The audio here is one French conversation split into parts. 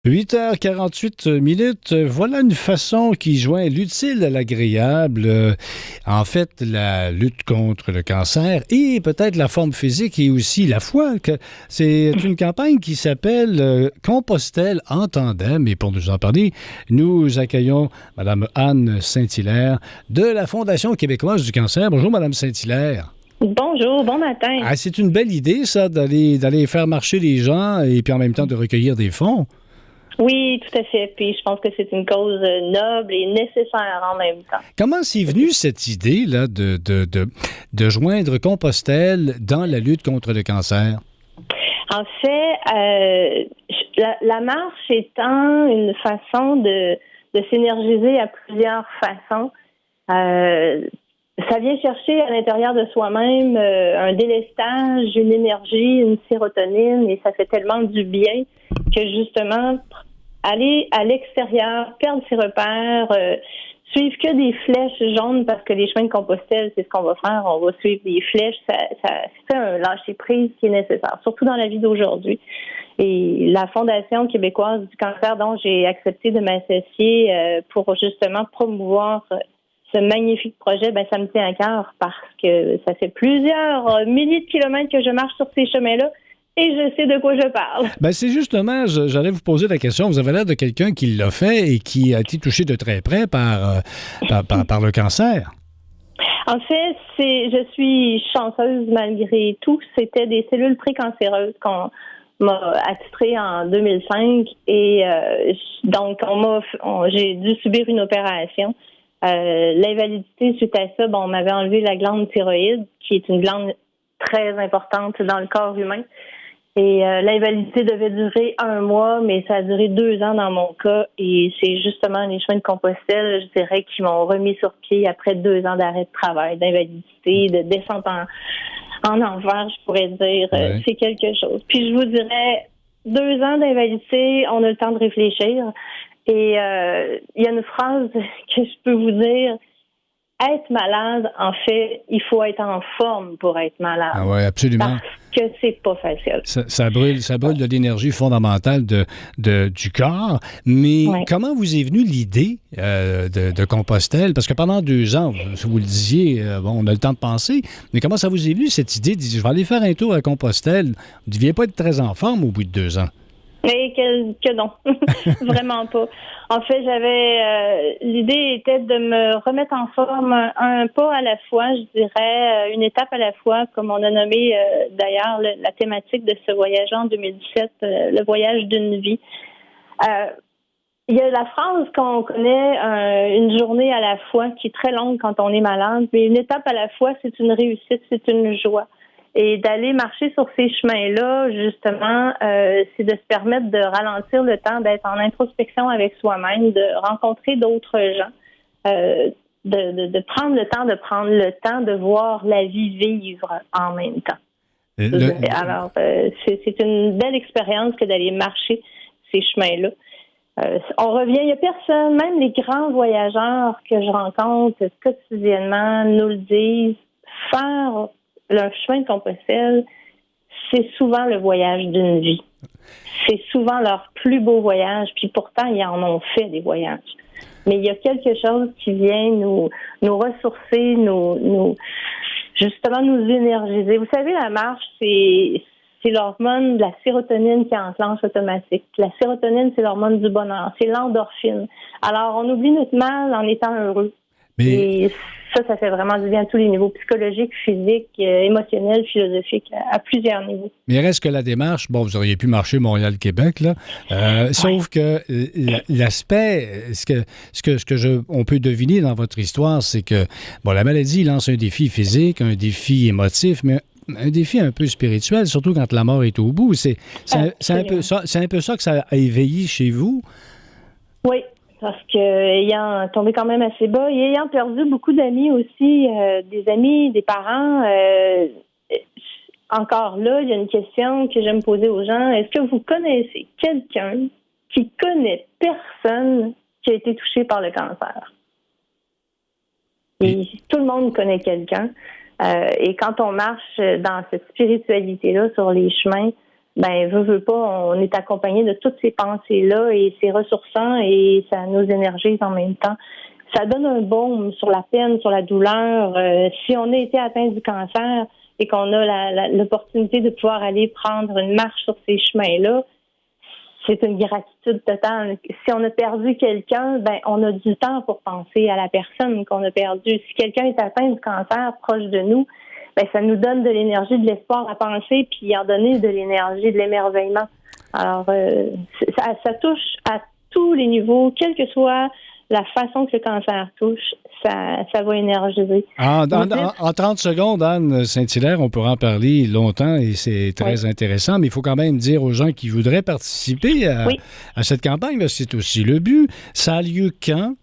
8h48 minutes. Voilà une façon qui joint l'utile à l'agréable. En fait, la lutte contre le cancer et peut-être la forme physique et aussi la foi. C'est une campagne qui s'appelle Compostelle en tandem. Et pour nous en parler, nous accueillons Mme Anne Saint-Hilaire de la Fondation québécoise du cancer. Bonjour, Mme Saint-Hilaire. Bonjour, bon matin. Ah, c'est une belle idée, ça, d'aller faire marcher les gens et puis en même temps de recueillir des fonds. Oui, tout à fait. Puis je pense que c'est une cause noble et nécessaire en même temps. Comment c'est venu cette idée-là de joindre Compostelle dans la lutte contre le cancer? En fait, la marche étant une façon de s'énergiser à plusieurs façons. Ça vient chercher à l'intérieur de soi-même un délestage, une énergie, une sérotonine, et ça fait tellement du bien que justement, aller à l'extérieur, perdre ses repères, suivre que des flèches jaunes, parce que les chemins de Compostelle, c'est ce qu'on va faire, on va suivre des flèches, ça fait un lâcher-prise qui est nécessaire, surtout dans la vie d'aujourd'hui. Et la Fondation québécoise du cancer, dont j'ai accepté de m'associer pour justement promouvoir ce magnifique projet, ça me tient à cœur parce que ça fait plusieurs milliers de kilomètres que je marche sur ces chemins-là et je sais de quoi je parle. C'est justement, j'allais vous poser la question. Vous avez l'air de quelqu'un qui l'a fait et qui a été touché de très près par le cancer. En fait, je suis chanceuse malgré tout. C'était des cellules précancéreuses qu'on m'a attitrées en 2005 et donc j'ai dû subir une opération. L'invalidité suite à ça, on m'avait enlevé la glande thyroïde, qui est une glande très importante dans le corps humain. Et l'invalidité devait durer 1 mois, mais ça a duré 2 ans dans mon cas. Et c'est justement les chemins de Compostelle, je dirais, qui m'ont remis sur pied après 2 ans d'arrêt de travail, d'invalidité, de descente en enfer, je pourrais dire. Ouais. C'est quelque chose. Puis je vous dirais, 2 ans d'invalidité, on a le temps de réfléchir. Et il y a une phrase que je peux vous dire. Être malade, en fait, il faut être en forme pour être malade. Ah oui, absolument. Parce que c'est pas facile. Ça brûle de l'énergie fondamentale du corps. Mais comment vous est venue l'idée de Compostelle? Parce que pendant 2 ans, vous le disiez, on a le temps de penser, mais comment ça vous est venu cette idée de dire, je vais aller faire un tour à Compostelle? Vous ne deviez pas être très en forme au bout de 2 ans. Mais que non, vraiment pas. En fait, l'idée était de me remettre en forme un pas à la fois, je dirais, une étape à la fois, comme on a nommé d'ailleurs la thématique de ce voyage en 2017, le voyage d'une vie. Il y a la phrase qu'on connaît, une journée à la fois, qui est très longue quand on est malade, mais une étape à la fois, c'est une réussite, c'est une joie. Et d'aller marcher sur ces chemins-là, justement, c'est de se permettre de ralentir le temps, d'être en introspection avec soi-même, de rencontrer d'autres gens, de prendre le temps de voir la vie vivre en même temps. Alors, c'est une belle expérience que d'aller marcher ces chemins-là. On revient, il n'y a personne, même les grands voyageurs que je rencontre quotidiennement nous le disent, faire leur chemin de Compostelle, c'est souvent le voyage d'une vie. C'est souvent leur plus beau voyage, puis pourtant, ils en ont fait des voyages. Mais il y a quelque chose qui vient nous ressourcer, justement nous énergiser. Vous savez, la marche, c'est l'hormone de la sérotonine qui enclenche automatique. La sérotonine, c'est l'hormone du bonheur, c'est l'endorphine. Alors, on oublie notre mal en étant heureux. Mais... Et ça fait vraiment du bien à tous les niveaux, psychologique, physique, émotionnel, philosophique, à plusieurs niveaux. Mais il reste que la démarche, vous auriez pu marcher Montréal-Québec, là. Sauf que l'aspect, on peut deviner dans votre histoire, c'est que, la maladie lance un défi physique, un défi émotif, mais un défi un peu spirituel, surtout quand la mort est au bout. C'est un peu ça que ça a éveillé chez vous? Oui. Parce que ayant tombé quand même assez bas et ayant perdu beaucoup d'amis aussi, des amis, des parents, encore là, il y a une question que j'aime poser aux gens. Est-ce que vous connaissez quelqu'un qui connaît personne qui a été touché par le cancer? Et tout le monde connaît quelqu'un. Et quand on marche dans cette spiritualité-là sur les chemins, veut pas, on est accompagné de toutes ces pensées-là et c'est ressourçant et ça nous énergise en même temps. Ça donne un baume sur la peine, sur la douleur. Si on a été atteint du cancer et qu'on a l'opportunité de pouvoir aller prendre une marche sur ces chemins-là, c'est une gratitude totale. Si on a perdu quelqu'un, on a du temps pour penser à la personne qu'on a perdue. Si quelqu'un est atteint du cancer proche de nous, ça nous donne de l'énergie, de l'espoir à penser, puis en donner de l'énergie, de l'émerveillement. Alors, ça touche à tous les niveaux, quelle que soit la façon que le cancer touche, ça va énergiser. En 30 secondes, Anne Saint-Hilaire, on pourra en parler longtemps et c'est très intéressant, mais il faut quand même dire aux gens qui voudraient participer à cette campagne, là, c'est aussi le but. Ça a lieu quand?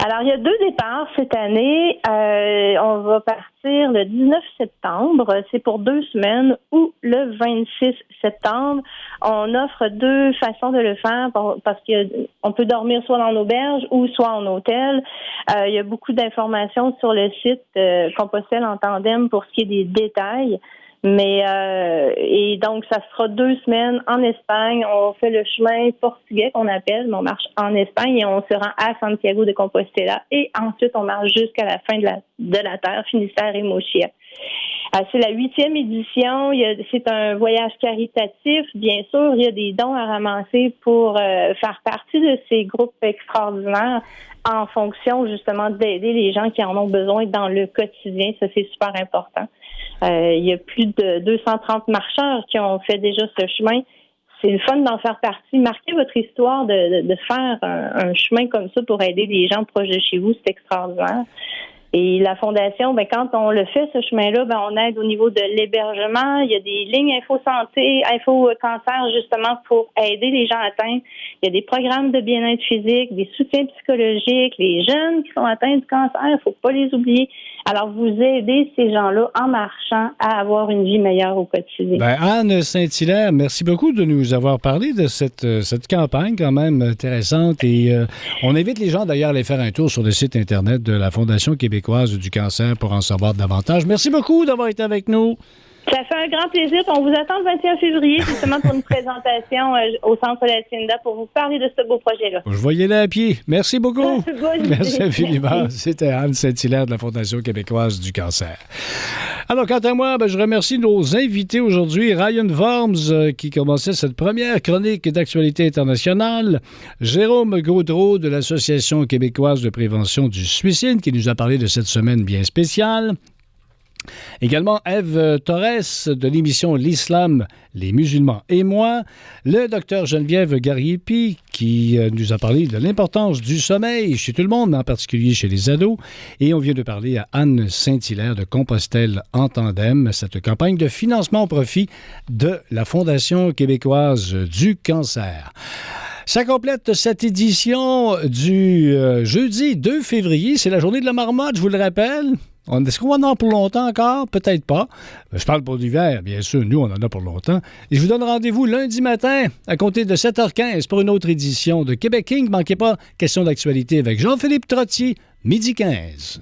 Alors, il y a 2 départs cette année. On va partir le 19 septembre. C'est pour 2 semaines ou le 26 septembre. On offre 2 façons de le faire parce qu'on peut dormir soit dans l'auberge ou soit en hôtel. Il y a beaucoup d'informations sur le site Compostelle en tandem pour ce qui est des détails. Et donc, ça sera 2 semaines en Espagne. On fait le chemin portugais qu'on appelle, mais on marche en Espagne et on se rend à Santiago de Compostela. Et ensuite, on marche jusqu'à la fin de la terre, Finistère et Mochia. C'est la 8e édition. C'est un voyage caritatif. Bien sûr, il y a des dons à ramasser pour faire partie de ces groupes extraordinaires en fonction, justement, d'aider les gens qui en ont besoin dans le quotidien. Ça, c'est super important. Il y a plus de 230 marcheurs qui ont fait déjà ce chemin. C'est le fun d'en faire partie. Marquez votre histoire de faire un chemin comme ça pour aider les gens proches de chez vous. C'est extraordinaire. Et la Fondation, quand on le fait, ce chemin-là, on aide au niveau de l'hébergement. Il y a des lignes info-santé, info-cancer, justement, pour aider les gens atteints. Il y a des programmes de bien-être physique, des soutiens psychologiques. Les jeunes qui sont atteints du cancer, il ne faut pas les oublier. Alors, vous aidez ces gens-là en marchant à avoir une vie meilleure au quotidien. Anne Saint-Hilaire, merci beaucoup de nous avoir parlé de cette campagne quand même intéressante. Et on invite les gens d'ailleurs à aller faire un tour sur le site Internet de la Fondation québécoise du cancer pour en savoir davantage. Merci beaucoup d'avoir été avec nous. Ça fait un grand plaisir. On vous attend le 21 février, justement, pour une présentation au Centre La Hacienda pour vous parler de ce beau projet-là. Je voyais là à pied. Merci beaucoup. Merci infiniment. C'était Anne Saint-Hilaire de la Fondation québécoise du cancer. Alors, quant à moi, je remercie nos invités aujourd'hui. Ryan Worms, qui commençait cette première chronique d'actualité internationale. Jérôme Gaudreault de l'Association québécoise de prévention du suicide, qui nous a parlé de cette semaine bien spéciale. Également, Ève Torres de l'émission L'Islam, les musulmans et moi. Le docteur Geneviève Gariepi qui nous a parlé de l'importance du sommeil chez tout le monde, mais en particulier chez les ados. Et on vient de parler à Anne Saint-Hilaire de Compostelle en tandem, cette campagne de financement au profit de la Fondation québécoise du cancer. Ça complète cette édition du jeudi 2 février. C'est la journée de la marmotte, je vous le rappelle. Est-ce qu'on en a pour longtemps encore? Peut-être pas. Je parle pour l'hiver, bien sûr. Nous, on en a pour longtemps. Et je vous donne rendez-vous lundi matin à compter de 7h15 pour une autre édition de Québec King. Ne manquez pas, question d'actualité avec Jean-Philippe Trottier, 12h15.